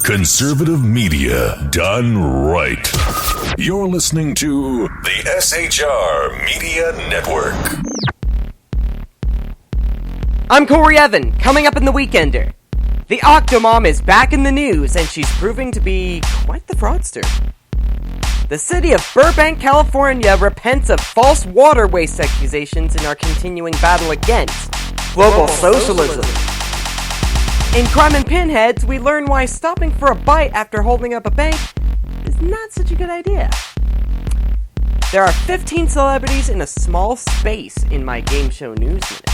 Conservative media done right. You're listening to the SHR Media Network. I'm Corey Evan, coming up in the Weekender. The Octomom is back in the news, and she's proving to be quite the fraudster. The city of Burbank, California repents of false water waste accusations in our continuing battle against global socialism. In Crime and Pinheads, we learn why stopping for a bite after holding up a bank is not such a good idea. There are 15 celebrities in a small space in my game show news minute.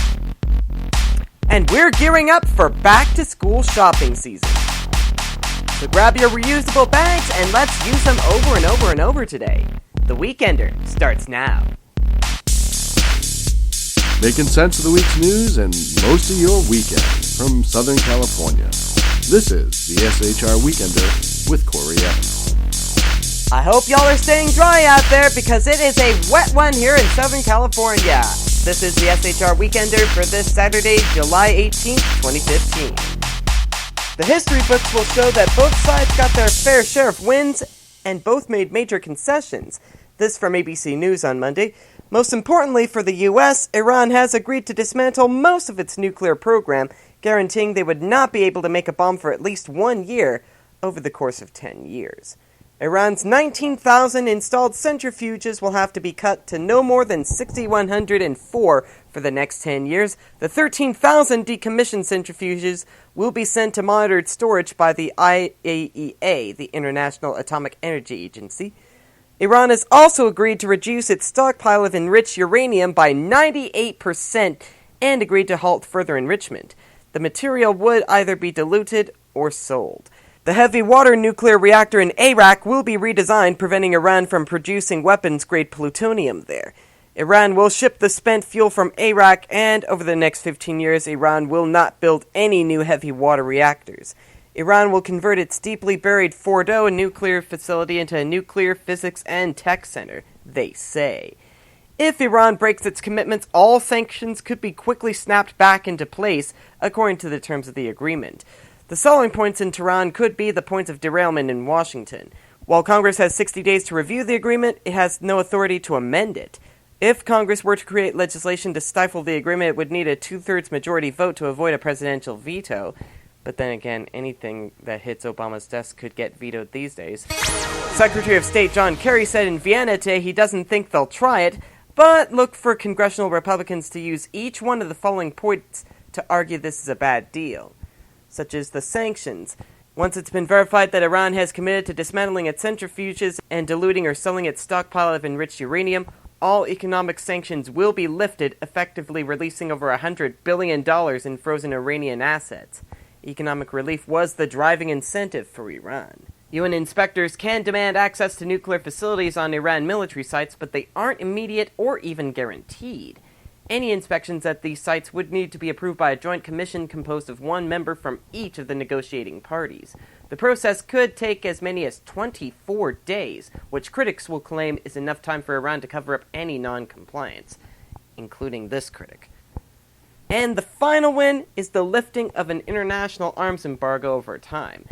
And we're gearing up for back-to-school shopping season. So grab your reusable bags and let's use them over and over and over today. The Weekender starts now. Making sense of the week's news and most of your weekend from Southern California. This is the SHR Weekender with Corey Evans. I hope y'all are staying dry out there because it is a wet one here in Southern California. This is the SHR Weekender for this Saturday, July 18th, 2015. The history books will show that both sides got their fair share of wins and both made major concessions. This from ABC News on Monday. Most importantly for the U.S., Iran has agreed to dismantle most of its nuclear program, guaranteeing they would not be able to make a bomb for at least 1 year over the course of 10 years. Iran's 19,000 installed centrifuges will have to be cut to no more than 6,104 for the next 10 years. The 13,000 decommissioned centrifuges will be sent to monitored storage by the IAEA, the International Atomic Energy Agency. Iran has also agreed to reduce its stockpile of enriched uranium by 98% and agreed to halt further enrichment. The material would either be diluted or sold. The heavy water nuclear reactor in Iraq will be redesigned, preventing Iran from producing weapons-grade plutonium there. Iran will ship the spent fuel from Iraq, and over the next 15 years, Iran will not build any new heavy water reactors. Iran will convert its deeply buried Fordow nuclear facility into a nuclear physics and tech center, they say. If Iran breaks its commitments, all sanctions could be quickly snapped back into place, according to the terms of the agreement. The selling points in Tehran could be the points of derailment in Washington. While Congress has 60 days to review the agreement, it has no authority to amend it. If Congress were to create legislation to stifle the agreement, it would need a two-thirds majority vote to avoid a presidential veto. But then again, anything that hits Obama's desk could get vetoed these days. Secretary of State John Kerry said in Vienna today he doesn't think they'll try it, but look for congressional Republicans to use each one of the following points to argue this is a bad deal, such as the sanctions. Once it's been verified that Iran has committed to dismantling its centrifuges and diluting or selling its stockpile of enriched uranium, all economic sanctions will be lifted, effectively releasing over $100 billion in frozen Iranian assets. Economic relief was the driving incentive for Iran. UN inspectors can demand access to nuclear facilities on Iran military sites, but they aren't immediate or even guaranteed. Any inspections at these sites would need to be approved by a joint commission composed of one member from each of the negotiating parties. The process could take as many as 24 days, which critics will claim is enough time for Iran to cover up any non-compliance, including this critic. And the final win is the lifting of an international arms embargo over time.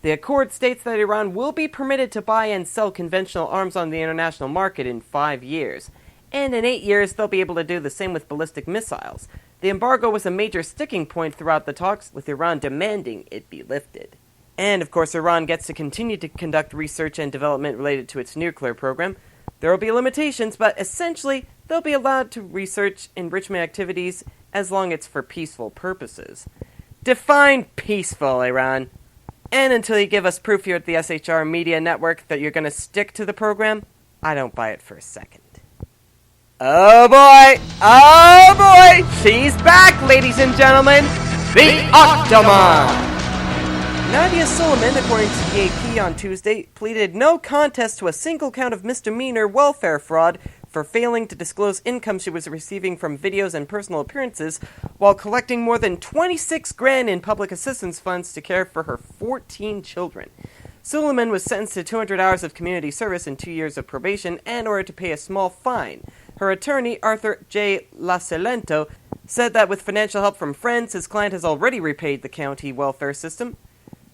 The accord states that Iran will be permitted to buy and sell conventional arms on the international market in 5 years. And in 8 years, they'll be able to do the same with ballistic missiles. The embargo was a major sticking point throughout the talks, with Iran demanding it be lifted. And, of course, Iran gets to continue to conduct research and development related to its nuclear program. There will be limitations, but essentially, they'll be allowed to research enrichment activities as long as it's for peaceful purposes. Define peaceful, Iran. And until you give us proof here at the SHR Media Network that you're going to stick to the program, I don't buy it for a second. Oh boy, she's back, ladies and gentlemen, the Octomom! Nadia Suleiman, according to AP on Tuesday, pleaded no contest to a single count of misdemeanor welfare fraud for failing to disclose income she was receiving from videos and personal appearances while collecting more than $26,000 in public assistance funds to care for her 14 children. Suleiman was sentenced to 200 hours of community service and 2 years of probation and ordered to pay a small fine. Her attorney, Arthur J. Lacelento, said that with financial help from friends, his client has already repaid the county welfare system.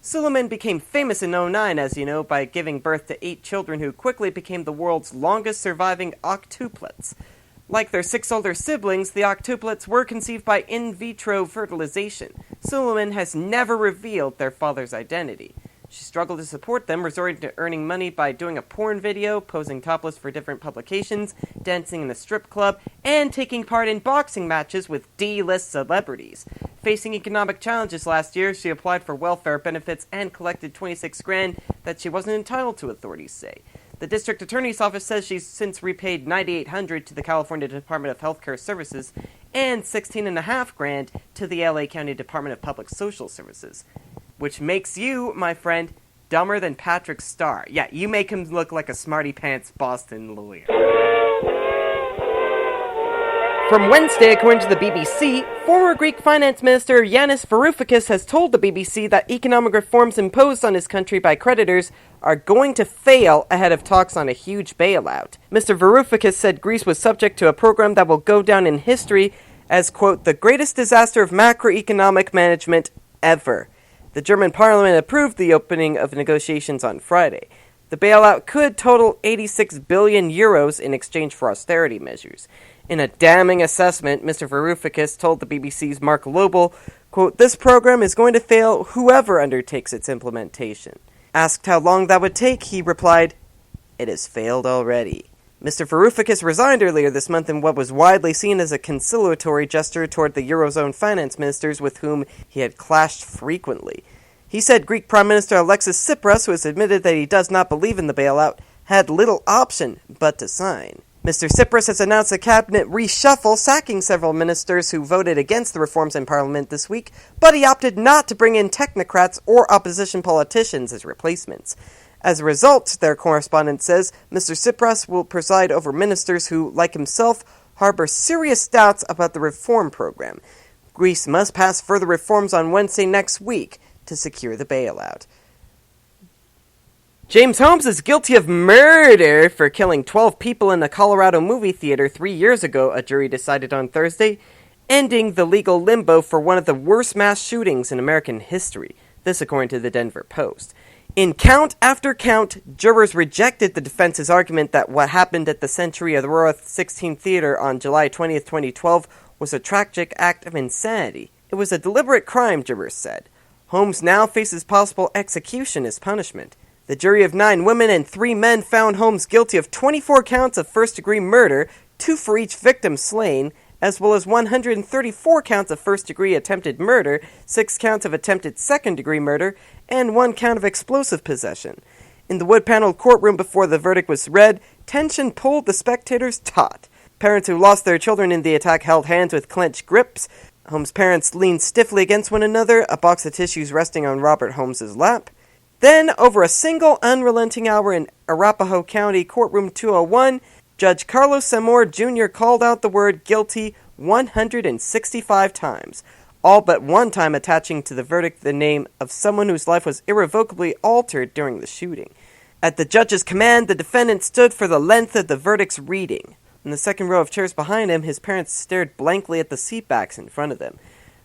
Suleiman became famous in '09, as you know, by giving birth to 8 children who quickly became the world's longest surviving octuplets. Like their 6 older siblings, the octuplets were conceived by in vitro fertilization. Suleiman has never revealed their father's identity. She struggled to support them, resorting to earning money by doing a porn video, posing topless for different publications, dancing in a strip club, and taking part in boxing matches with D-list celebrities. Facing economic challenges last year, she applied for welfare benefits and collected $26,000 that she wasn't entitled to, authorities say. The district attorney's office says she's since repaid $9,800 to the California Department of Healthcare Services and $16,500 to the LA County Department of Public Social Services. Which makes you, my friend, dumber than Patrick Starr. Yeah, you make him look like a smarty-pants Boston lawyer. From Wednesday, according to the BBC, former Greek finance minister Yanis Varoufakis has told the BBC that economic reforms imposed on his country by creditors are going to fail ahead of talks on a huge bailout. Mr. Varoufakis said Greece was subject to a program that will go down in history as, quote, the greatest disaster of macroeconomic management ever. The German parliament approved the opening of negotiations on Friday. The bailout could total 86 billion euros in exchange for austerity measures. In a damning assessment, Mr. Varoufakis told the BBC's Mark Lobel, quote, this program is going to fail whoever undertakes its implementation. Asked how long that would take, he replied, it has failed already. Mr. Varoufakis resigned earlier this month in what was widely seen as a conciliatory gesture toward the Eurozone finance ministers with whom he had clashed frequently. He said Greek Prime Minister Alexis Tsipras, who has admitted that he does not believe in the bailout, had little option but to sign. Mr. Tsipras has announced a cabinet reshuffle, sacking several ministers who voted against the reforms in Parliament this week, but he opted not to bring in technocrats or opposition politicians as replacements. As a result, their correspondent says, Mr. Tsipras will preside over ministers who, like himself, harbor serious doubts about the reform program. Greece must pass further reforms on Wednesday next week to secure the bailout. James Holmes is guilty of murder for killing 12 people in a Colorado movie theater 3 years ago, a jury decided on Thursday, ending the legal limbo for one of the worst mass shootings in American history. This according to the Denver Post. In count after count, jurors rejected the defense's argument that what happened at the Century Aurora 16 Theater on July 20th, 2012 was a tragic act of insanity. It was a deliberate crime, jurors said. Holmes now faces possible execution as punishment. The jury of 9 women and 3 men found Holmes guilty of 24 counts of first-degree murder, 2 for each victim slain, as well as 134 counts of first-degree attempted murder, 6 counts of attempted second-degree murder, and 1 count of explosive possession. In the wood-paneled courtroom before the verdict was read, tension pulled the spectators taut. Parents who lost their children in the attack held hands with clenched grips. Holmes' parents leaned stiffly against one another, a box of tissues resting on Robert Holmes' lap. Then, over a single unrelenting hour in Arapahoe County Courtroom 201, Judge Carlos Zamor Jr. called out the word guilty 165 times, all but one time attaching to the verdict the name of someone whose life was irrevocably altered during the shooting. At the judge's command, the defendant stood for the length of the verdict's reading. In the second row of chairs behind him, his parents stared blankly at the seatbacks in front of them.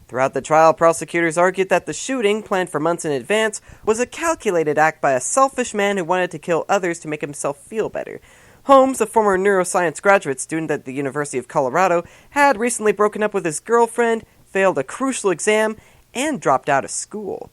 Throughout the trial, prosecutors argued that the shooting, planned for months in advance, was a calculated act by a selfish man who wanted to kill others to make himself feel better. Holmes, a former neuroscience graduate student at the University of Colorado, had recently broken up with his girlfriend, failed a crucial exam, and dropped out of school.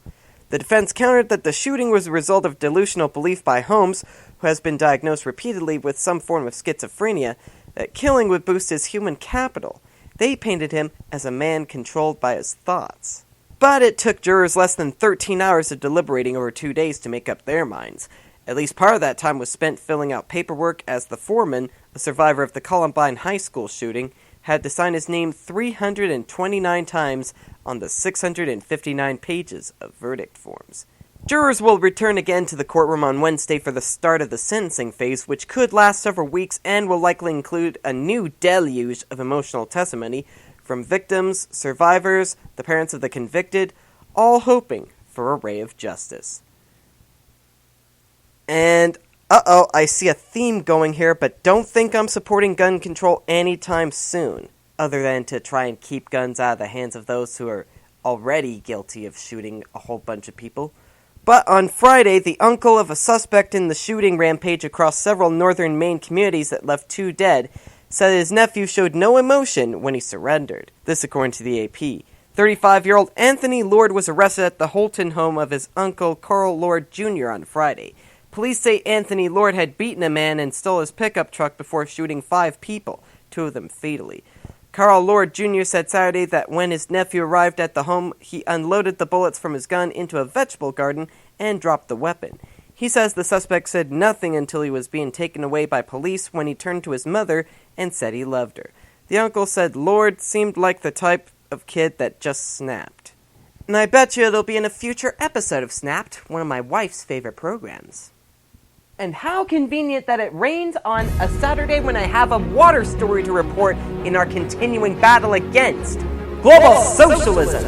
The defense countered that the shooting was a result of delusional belief by Holmes, who has been diagnosed repeatedly with some form of schizophrenia, that killing would boost his human capital. They painted him as a man controlled by his thoughts. But it took jurors less than 13 hours of deliberating over 2 days to make up their minds. At least part of that time was spent filling out paperwork as the foreman, a survivor of the Columbine High School shooting, had to sign his name 329 times on the 659 pages of verdict forms. Jurors will return again to the courtroom on Wednesday for the start of the sentencing phase, which could last several weeks and will likely include a new deluge of emotional testimony from victims, survivors, the parents of the convicted, all hoping for a ray of justice. And, I see a theme going here, but don't think I'm supporting gun control anytime soon, other than to try and keep guns out of the hands of those who are already guilty of shooting a whole bunch of people. But on Friday, the uncle of a suspect in the shooting rampage across several northern Maine communities that left 2 dead said his nephew showed no emotion when he surrendered. This according to the AP. 35-year-old Anthony Lord was arrested at the Holton home of his uncle Carl Lord Jr. on Friday. Police say Anthony Lord had beaten a man and stole his pickup truck before shooting 5 people, 2 of them fatally. Carl Lord Jr. said Saturday that when his nephew arrived at the home, he unloaded the bullets from his gun into a vegetable garden and dropped the weapon. He says the suspect said nothing until he was being taken away by police when he turned to his mother and said he loved her. The uncle said Lord seemed like the type of kid that just snapped. And I bet you it'll be in a future episode of Snapped, one of my wife's favorite programs. And how convenient that it rains on a Saturday when I have a water story to report in our continuing battle against global socialism.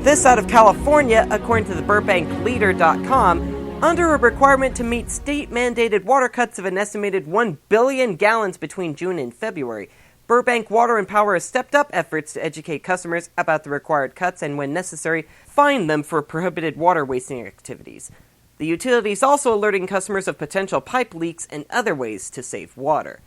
This out of California, according to the BurbankLeader.com, under a requirement to meet state-mandated water cuts of an estimated 1 billion gallons between June and February, Burbank Water and Power has stepped up efforts to educate customers about the required cuts and, when necessary, fine them for prohibited water wasting activities. The utility is also alerting customers of potential pipe leaks and other ways to save water.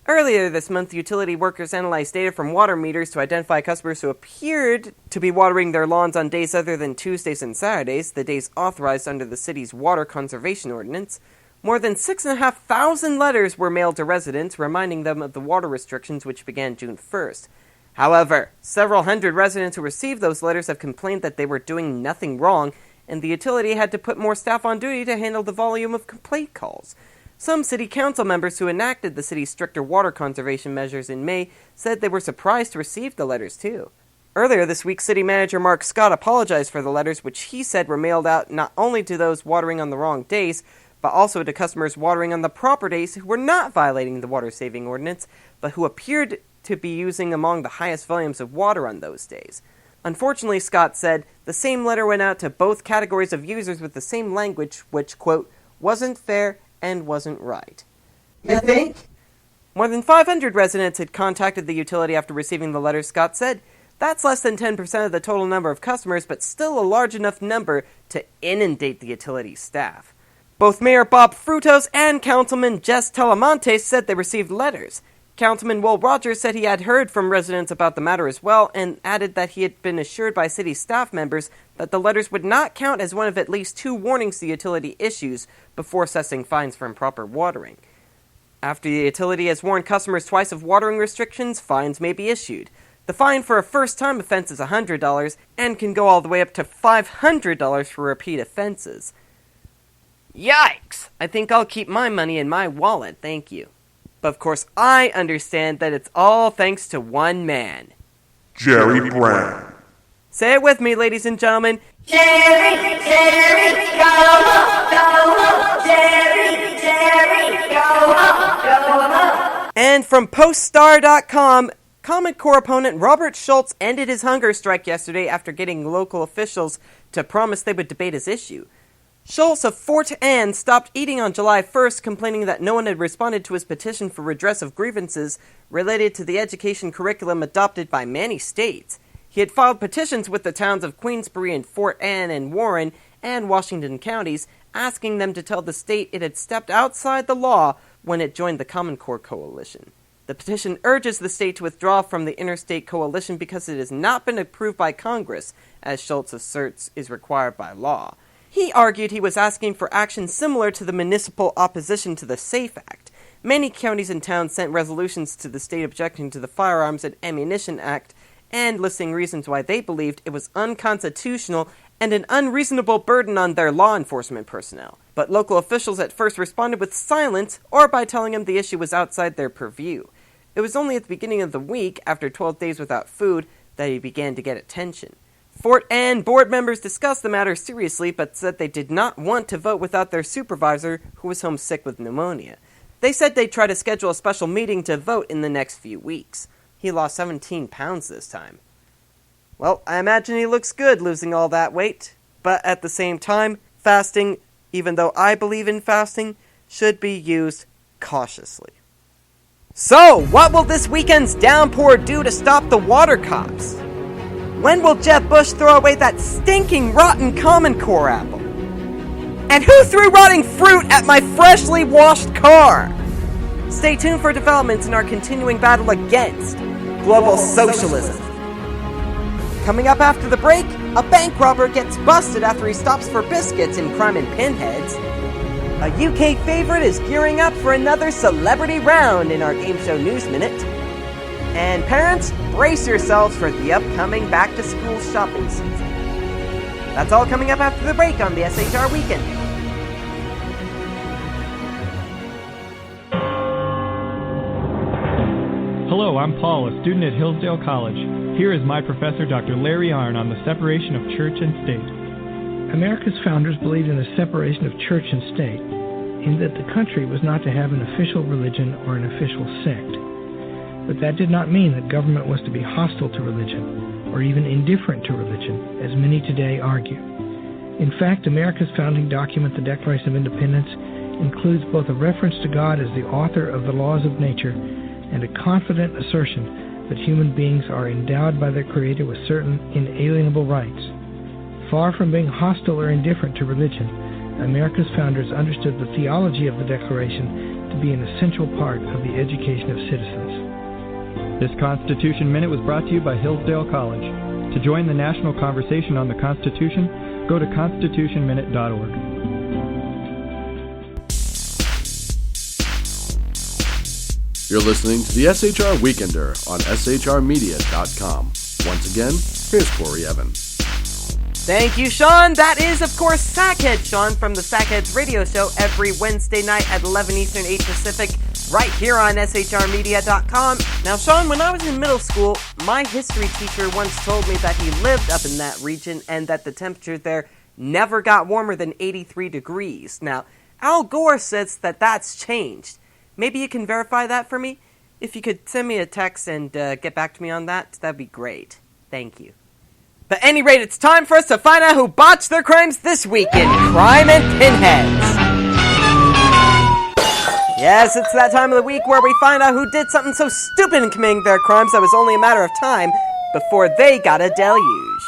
Earlier this month, utility workers analyzed data from water meters to identify customers who appeared to be watering their lawns on days other than Tuesdays and Saturdays, the days authorized under the city's water conservation ordinance. More than 6,500 letters were mailed to residents, reminding them of the water restrictions which began June 1st. However, several hundred residents who received those letters have complained that they were doing nothing wrong, and the utility had to put more staff on duty to handle the volume of complaint calls. Some city council members who enacted the city's stricter water conservation measures in May said they were surprised to receive the letters too. Earlier this week, city manager Mark Scott apologized for the letters, which he said were mailed out not only to those watering on the wrong days, but also to customers watering on the proper days who were not violating the water-saving ordinance, but who appeared to be using among the highest volumes of water on those days. Unfortunately, Scott said, the same letter went out to both categories of users with the same language, which, quote, wasn't fair and wasn't right. You think? More than 500 residents had contacted the utility after receiving the letter, Scott said. That's less than 10% of the total number of customers, but still a large enough number to inundate the utility's staff. Both Mayor Bob Frutos and Councilman Jess Telemonte said they received letters. Councilman Will Rogers said he had heard from residents about the matter as well, and added that he had been assured by city staff members that the letters would not count as one of at least 2 warnings the utility issues before assessing fines for improper watering. After the utility has warned customers twice of watering restrictions, fines may be issued. The fine for a first-time offense is $100 and can go all the way up to $500 for repeat offenses. Yikes! I think I'll keep my money in my wallet, thank you. But of course, I understand that it's all thanks to one man. Jerry Brown. Say it with me, ladies and gentlemen. Jerry, go home, Jerry, go home. And from PostStar.com, Common Core opponent Robert Schultz ended his hunger strike yesterday after getting local officials to promise they would debate his issue. Schultz of Fort Anne stopped eating on July 1st, complaining that no one had responded to his petition for redress of grievances related to the education curriculum adopted by many states. He had filed petitions with the towns of Queensbury and Fort Anne and Warren and Washington counties, asking them to tell the state it had stepped outside the law when it joined the Common Core Coalition. The petition urges the state to withdraw from the Interstate Coalition because it has not been approved by Congress, as Schultz asserts is required by law. He argued he was asking for action similar to the municipal opposition to the SAFE Act. Many counties and towns sent resolutions to the state objecting to the Firearms and Ammunition Act and listing reasons why they believed it was unconstitutional and an unreasonable burden on their law enforcement personnel. But local officials at first responded with silence or by telling him the issue was outside their purview. It was only at the beginning of the week, after 12 days without food, that he began to get attention. Fort Anne board members discussed the matter seriously, but said they did not want to vote without their supervisor, who was home sick with pneumonia. They said they'd try to schedule a special meeting to vote in the next few weeks. He lost 17 pounds this time. Well, I imagine he looks good losing all that weight, but at the same time, fasting, even though I believe in fasting, should be used cautiously. So, what will this weekend's downpour do to stop the water cops? When will Jeb Bush throw away that stinking rotten Common Core apple? And who threw rotting fruit at my freshly washed car? Stay tuned for developments in our continuing battle against global socialism. Coming up after the break, a bank robber gets busted after he stops for biscuits in Crime and Pinheads. A UK favorite is gearing up for another celebrity round in our game show News Minute. And parents, brace yourselves for the upcoming back-to-school shopping season. That's all coming up after the break on the SHR Weekender. Hello, I'm Paul, a student at Hillsdale College. Here is my professor, Dr. Larry Arnn, on the separation of church and state. America's founders believed in the separation of church and state, in that the country was not to have an official religion or an official sect. But that did not mean that government was to be hostile to religion, or even indifferent to religion, as many today argue. In fact, America's founding document, the Declaration of Independence, includes both a reference to God as the author of the laws of nature and a confident assertion that human beings are endowed by their Creator with certain inalienable rights. Far from being hostile or indifferent to religion, America's founders understood the theology of the Declaration to be an essential part of the education of citizens. This Constitution Minute was brought to you by Hillsdale College. To join the national conversation on the Constitution, go to constitutionminute.org. You're listening to the SHR Weekender on shrmedia.com. Once again, here's Corey Evans. Thank you, Sean. That is, of course, Sackhead Sean from the Sackheads radio show every Wednesday night at 11 Eastern, 8 Pacific, right here on shrmedia.com. Now, Sean, when I was in middle school, my history teacher once told me that he lived up in that region and that the temperature there never got warmer than 83 degrees. Now, Al Gore says that that's changed. Maybe you can verify that for me? If you could send me a text and get back to me on that, that'd be great. Thank you. But at any rate, it's time for us to find out who botched their crimes this week in Crime and Pinheads. Yes, it's that time of the week where we find out who did something so stupid in committing their crimes that was only a matter of time before they got a deluge.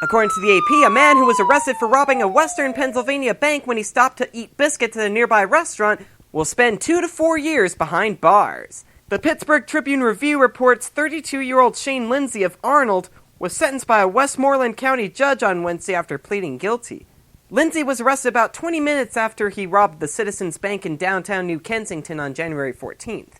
According to the AP, a man who was arrested for robbing a Western Pennsylvania bank when he stopped to eat biscuits at a nearby restaurant will spend 2 to 4 years behind bars. The Pittsburgh Tribune-Review reports 32-year-old Shane Lindsay of Arnold was sentenced by a Westmoreland County judge on Wednesday after pleading guilty. Lindsay was arrested about 20 minutes after he robbed the Citizens Bank in downtown New Kensington on January 14th.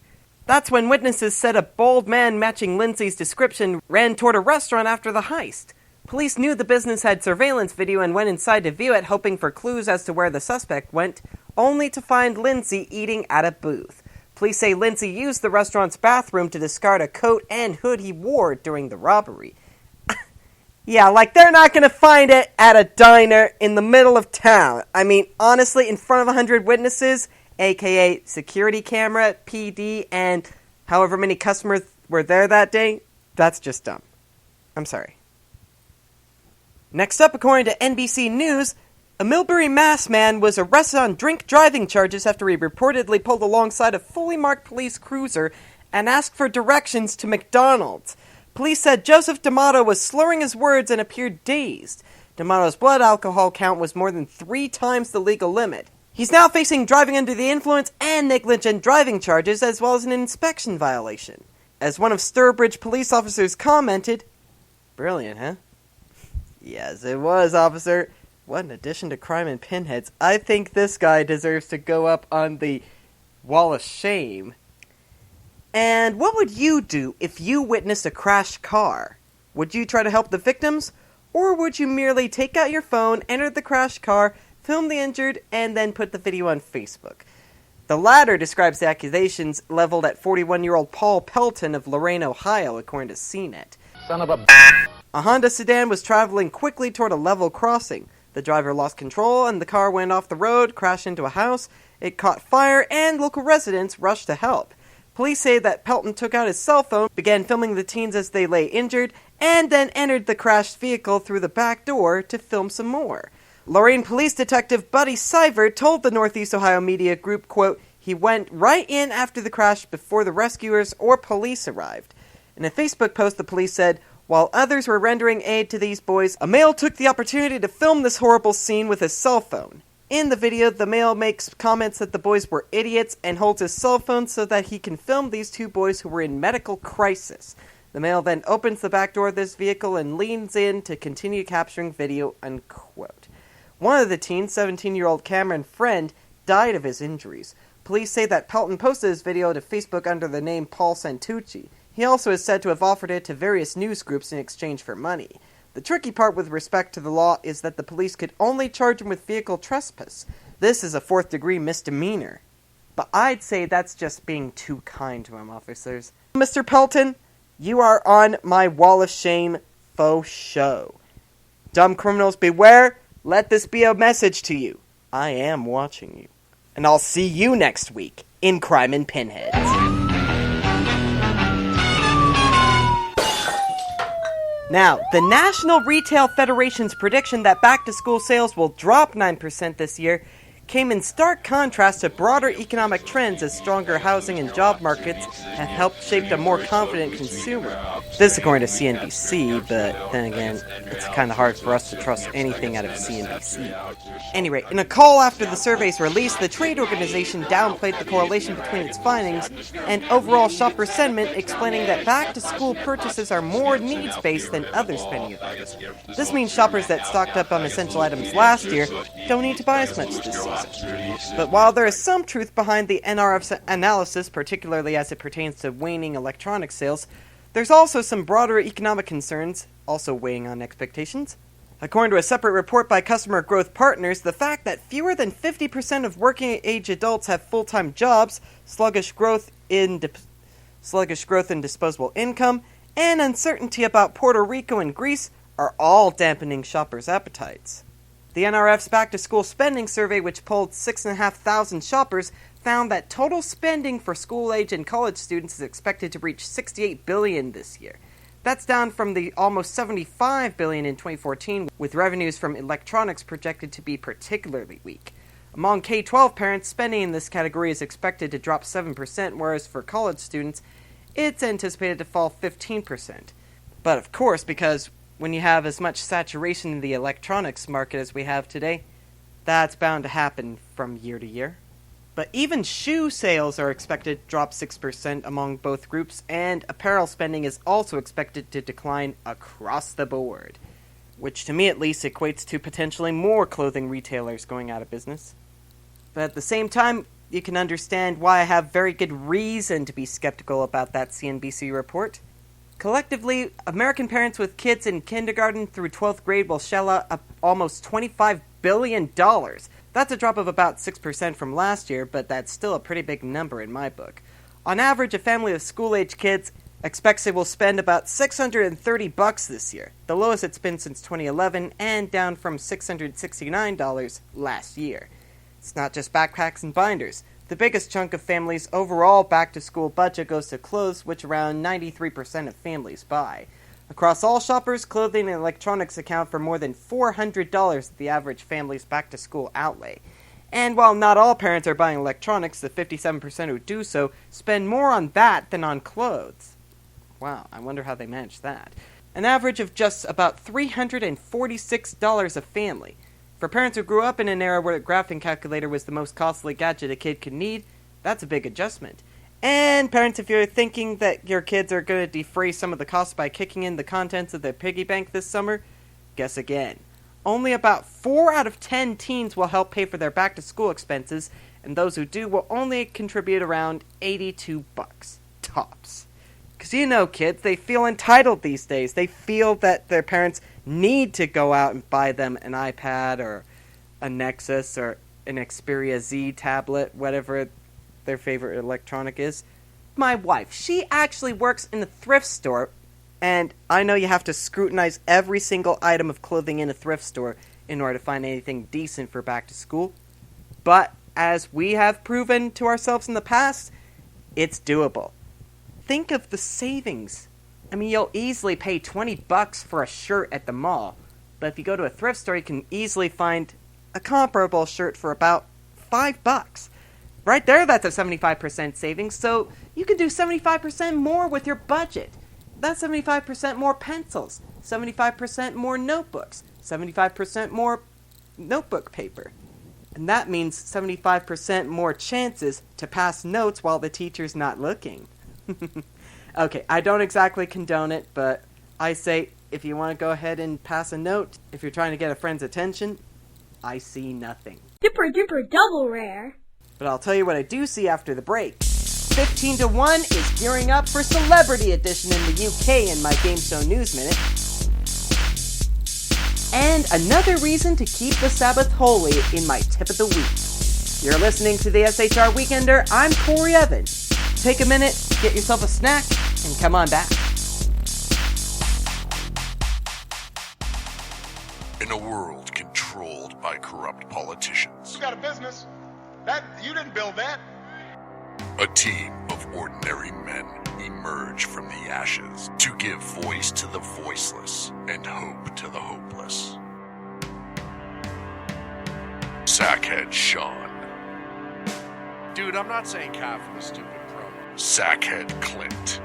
That's when witnesses said a bold man matching Lindsay's description ran toward a restaurant after the heist. Police knew the business had surveillance video and went inside to view it, hoping for clues as to where the suspect went, only to find Lindsay eating at a booth. Police say Lindsay used the restaurant's bathroom to discard a coat and hood he wore during the robbery. Yeah, like they're not going to find it at a diner in the middle of town. I mean, honestly, in front of 100 witnesses, aka security camera, PD, and however many customers were there that day, that's just dumb. I'm sorry. Next up, according to NBC News, a Millbury, Mass. Man was arrested on drink driving charges after he reportedly pulled alongside a fully marked police cruiser and asked for directions to McDonald's. Police said Joseph D'Amato was slurring his words and appeared dazed. D'Amato's blood alcohol count was more than 3 times the legal limit. He's now facing driving under the influence and negligent driving charges, as well as an inspection violation. As one of Sturbridge police officers commented, "Brilliant, huh?" Yes, it was, officer. What an addition to Crime and Pinheads. I think this guy deserves to go up on the wall of shame. And what would you do if you witnessed a crashed car? Would you try to help the victims? Or would you merely take out your phone, enter the crashed car, film the injured, and then put the video on Facebook? The latter describes the accusations leveled at 41-year-old Paul Pelton of Lorain, Ohio, according to CNET. Son of a... A Honda sedan was traveling quickly toward a level crossing. The driver lost control and the car went off the road, crashed into a house. It caught fire and local residents rushed to help. Police say that Pelton took out his cell phone, began filming the teens as they lay injured, and then entered the crashed vehicle through the back door to film some more. Lorain Police Detective Buddy Seivert told the Northeast Ohio Media Group, quote, "He went right in after the crash before the rescuers or police arrived." In a Facebook post, the police said, While others were rendering aid to these boys, a male took the opportunity to film this horrible scene with his cell phone. In the video, the male makes comments that the boys were idiots and holds his cell phone so that he can film these two boys who were in medical crisis. The male then opens the back door of this vehicle and leans in to continue capturing video, unquote. One of the teens, 17-year-old Cameron Friend, died of his injuries. Police say that Pelton posted his video to Facebook under the name Paul Santucci. He also is said to have offered it to various news groups in exchange for money. The tricky part with respect to the law is that the police could only charge him with vehicle trespass. This is a 4th-degree misdemeanor. But I'd say that's just being too kind to him, officers. Mr. Pelton, you are on my wall of shame faux show. Dumb criminals beware, let this be a message to you. I am watching you. And I'll see you next week in Crime and Pinheads. Now, the National Retail Federation's prediction that back-to-school sales will drop 9% this year came in stark contrast to broader economic trends as stronger housing and job markets have helped shape a more confident consumer. This according to CNBC, but then again, it's kind of hard for us to trust anything out of CNBC. Anyway, in a call after the survey's release, the trade organization downplayed the correlation between its findings and overall shopper sentiment, explaining that back-to-school purchases are more needs-based than other spending events. This means shoppers that stocked up on essential items last year don't need to buy as much this season. But while there is some truth behind the NRF's analysis, particularly as it pertains to waning electronics sales, there's also some broader economic concerns also weighing on expectations. According to a separate report by Customer Growth Partners, the fact that fewer than 50% of working-age adults have full-time jobs, sluggish growth in disposable income, and uncertainty about Puerto Rico and Greece are all dampening shoppers' appetites. The NRF's back-to-school spending survey, which polled 6,500 shoppers, found that total spending for school-age and college students is expected to reach $68 billion this year. That's down from the almost $75 billion in 2014, with revenues from electronics projected to be particularly weak. Among K-12 parents, spending in this category is expected to drop 7%, whereas for college students, it's anticipated to fall 15%. But of course, because when you have as much saturation in the electronics market as we have today, that's bound to happen from year to year. But even shoe sales are expected to drop 6% among both groups, and apparel spending is also expected to decline across the board, which to me at least equates to potentially more clothing retailers going out of business. But at the same time, you can understand why I have very good reason to be skeptical about that CNBC report. Collectively, American parents with kids in kindergarten through 12th grade will shell out almost $25 billion. That's a drop of about 6% from last year, but that's still a pretty big number in my book. On average, a family of school-age kids expects they will spend about $630 this year, the lowest it's been since 2011, and down from $669 last year. It's not just backpacks and binders. The biggest chunk of families' overall back-to-school budget goes to clothes, which around 93% of families buy. Across all shoppers, clothing and electronics account for more than $400 of the average family's back-to-school outlay. And while not all parents are buying electronics, the 57% who do so spend more on that than on clothes. Wow, I wonder how they manage that. An average of just about $346 a family. For parents who grew up in an era where a graphing calculator was the most costly gadget a kid could need, that's a big adjustment. And parents, if you're thinking that your kids are going to defray some of the costs by kicking in the contents of their piggy bank this summer, guess again. Only about 4 out of 10 teens will help pay for their back-to-school expenses, and those who do will only contribute around $82 tops. Because you know, kids, they feel entitled these days. They feel that their parents need to go out and buy them an iPad or a Nexus or an Xperia Z tablet, whatever their favorite electronic is. My wife, she actually works in a thrift store, and I know you have to scrutinize every single item of clothing in a thrift store in order to find anything decent for back to school. But as we have proven to ourselves in the past, it's doable. Think of the savings. I mean, you'll easily pay $20 for a shirt at the mall, but if you go to a thrift store, you can easily find a comparable shirt for about $5. Right there, that's a 75% savings, so you can do 75% more with your budget. That's 75% more pencils, 75% more notebooks, 75% more notebook paper. And that means 75% more chances to pass notes while the teacher's not looking. Okay, I don't exactly condone it, but I say if you want to go ahead and pass a note, if you're trying to get a friend's attention, I see nothing. Dipper duper double rare. But I'll tell you what I do see after the break. 15 to 1 is gearing up for Celebrity Edition in the UK in my Game Show News Minute. And another reason to keep the Sabbath holy in my Tip of the Week. You're listening to the SHR Weekender. I'm Corey Evans. Take a minute, get yourself a snack, and come on back. In a world controlled by corrupt politicians, You got a business. You didn't build that. a team of ordinary men emerge from the ashes to give voice to the voiceless and hope to the hopeless. Sackhead Sean. Dude, I'm not saying cow for the stupid promo. Sackhead Clint.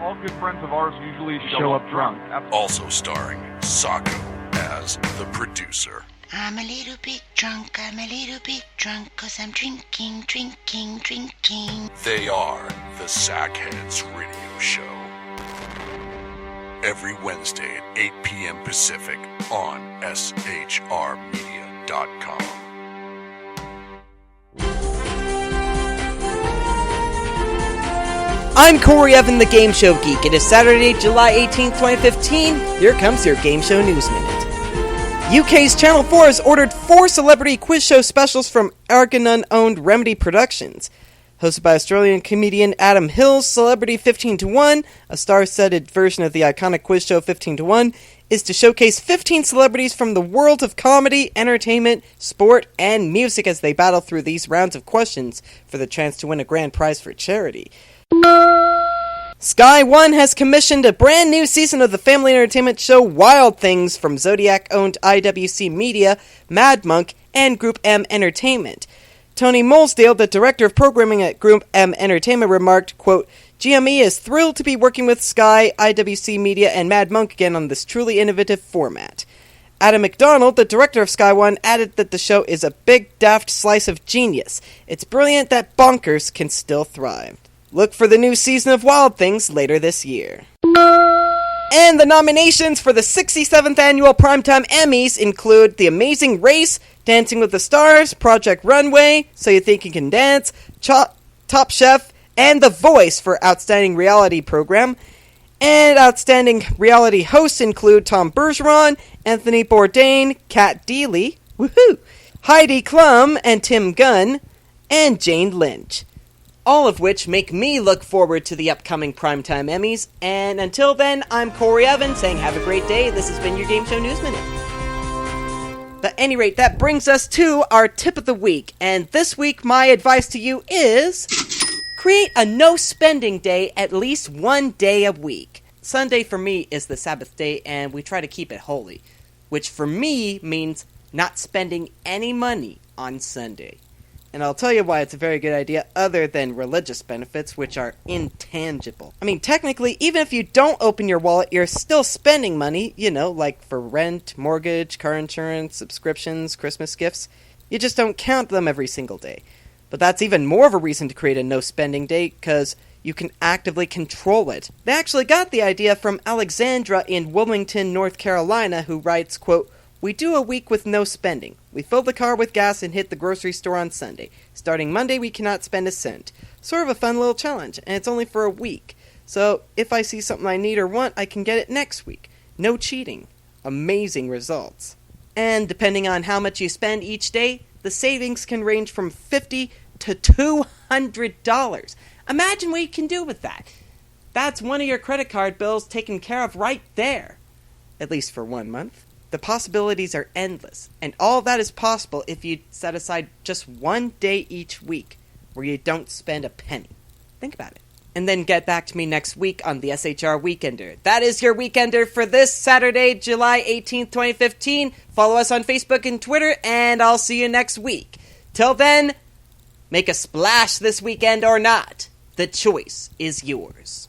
All good friends of ours usually show up drunk. Also starring Sacco as the producer. I'm a little bit drunk, 'cause I'm drinking. They are the Sackheads Radio Show. Every Wednesday at 8 p.m. Pacific on SHRmedia.com. I'm Corey Evan, the Game Show Geek. It is Saturday, July 18th, 2015. Here comes your Game Show News Minute. UK's Channel 4 has ordered 4 celebrity quiz show specials from Argonon-owned Remedy Productions. Hosted by Australian comedian Adam Hills, Celebrity 15 to 1, a star-studded version of the iconic quiz show 15 to 1, is to showcase 15 celebrities from the world of comedy, entertainment, sport, and music as they battle through these rounds of questions for the chance to win a grand prize for charity. Sky One has commissioned a brand new season of the family entertainment show Wild Things from Zodiac-owned IWC Media, Mad Monk, and Group M Entertainment. Tony Molesdale, the director of programming at Group M Entertainment, remarked, quote, GME is thrilled to be working with Sky, IWC Media, and Mad Monk again on this truly innovative format. Adam McDonald, the director of Sky One, added that the show is a big, daft slice of genius. It's brilliant that bonkers can still thrive. Look for the new season of Wild Things later this year. And the nominations for the 67th Annual Primetime Emmys include The Amazing Race, Dancing with the Stars, Project Runway, So You Think You Can Dance, Top Chef, and The Voice for Outstanding Reality Program. And outstanding reality hosts include Tom Bergeron, Anthony Bourdain, Kat Deely, woohoo, Heidi Klum and Tim Gunn, and Jane Lynch. All of which make me look forward to the upcoming Primetime Emmys. And until then, I'm Corey Evans saying have a great day. This has been your Game Show News Minute. At any rate, that brings us to our tip of the week. And this week, my advice to you is create a no-spending day at least one day a week. Sunday for me is the Sabbath day, and we try to keep it holy. Which for me means not spending any money on Sunday. And I'll tell you why it's a very good idea, other than religious benefits, which are intangible. I mean, technically, even if you don't open your wallet, you're still spending money, like for rent, mortgage, car insurance, subscriptions, Christmas gifts. You just don't count them every single day. But that's even more of a reason to create a no-spending day, because you can actively control it. They actually got the idea from Alexandra in Wilmington, North Carolina, who writes, quote, we do a week with no spending. We fill the car with gas and hit the grocery store on Sunday. Starting Monday, we cannot spend a cent. Sort of a fun little challenge, and it's only for a week. So, if I see something I need or want, I can get it next week. No cheating. Amazing results. And depending on how much you spend each day, the savings can range from $50 to $200. Imagine what you can do with that. That's one of your credit card bills taken care of right there. At least for 1 month. The possibilities are endless, and all that is possible if you set aside just one day each week where you don't spend a penny. Think about it. And then get back to me next week on the SHR Weekender. That is your Weekender for this Saturday, July 18th, 2015. Follow us on Facebook and Twitter, and I'll see you next week. Till then, make a splash this weekend or not. The choice is yours.